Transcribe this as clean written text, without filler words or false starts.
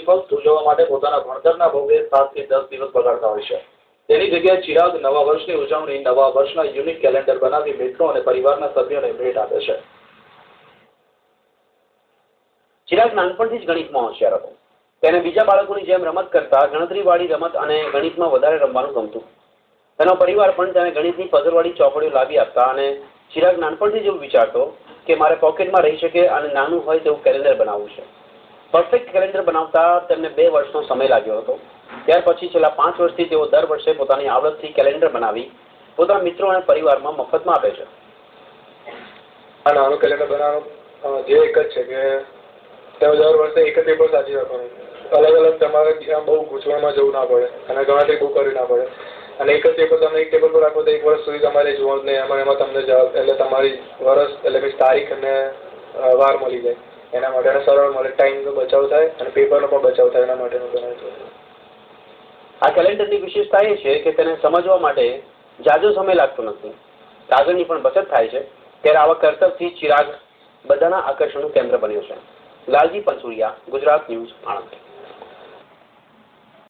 નિઃશંક ઉજવવા માટે પોતાના ભણતરના ભોગે 7 થી 10 દિવસ બગાડતા હોય છે. તેની જગ્યાએ ચિરાગ નવા વર્ષની ઉજવણી નવા વર્ષના યુનિક કેલેન્ડર બનાવી મિત્રો અને પરિવારના સભ્યોને ભેટ આપે છે. ચિરાગ નાનપણથી જ ગણિતમાં હોશિયાર હતો. તેને બીજા બાળકોની જેમ રમત કરતા ગણતરીવાળી રમત અને ગણિતમાં વધારે રમવાનું ગમતું. તેનો પરિવાર પણ તેને ગણિતની પઝલવાળી ચોપડીઓ લાવી આપતા અને ચિરાગ નાનપણથી જ એવું વિચારતો કે મારે પોકેટમાં રહી શકે અને નાનું હોય તેવું કેલેન્ડર બનાવવું છે. પરફેક્ટ કેલેન્ડર બનાવતા તેમને 2 વર્ષનો સમય લાગ્યો હતો. ત્યાર પછી છેલ્લા 5 વર્ષથી તેઓ દર વર્ષે પોતાની આવડતથી કેલેન્ડર બનાવી પોતાના મિત્રો અને પરિવારમાં મફતમાં આપે છે. આ નાનું કેલેન્ડર બનાવવાનું જે એક જ છે કે તમે દર વર્ષે એક જ પેપર સાચી રાખવાનું. અલગ અલગ તમારે ત્યાં બહુ ગૂંચવણમાં જવું ના પડે અને ગણતરી બહુ કરવી ના પડે અને એક જ પેપર તમે એક ટેબલ પર રાખો તો 1 વર્ષ સુધી તમારે જોવાનું નહીં. એમાં તમને જવાબ એટલે તમારી વર્ષ એટલે કે તારીખ અને વાર મળી જાય. એના માટે સરળ મળે, ટાઈમનો બચાવ થાય અને પેપરનો પણ બચાવ થાય. એના માટેનું બનાવે છે. આ કેલેન્ડરની વિશેષતા એ છે કે તેને સમજવા માટે જાજો સમય લાગતો નથી. કાગળની પણ બચત થાય છે. ત્યારે આવા કરતબથી ચિરાગ બધાના આકર્ષણનું કેન્દ્ર બન્યો છે. લાલજી પંસુરિયા, ગુજરાત ન્યૂઝ, આણંદ.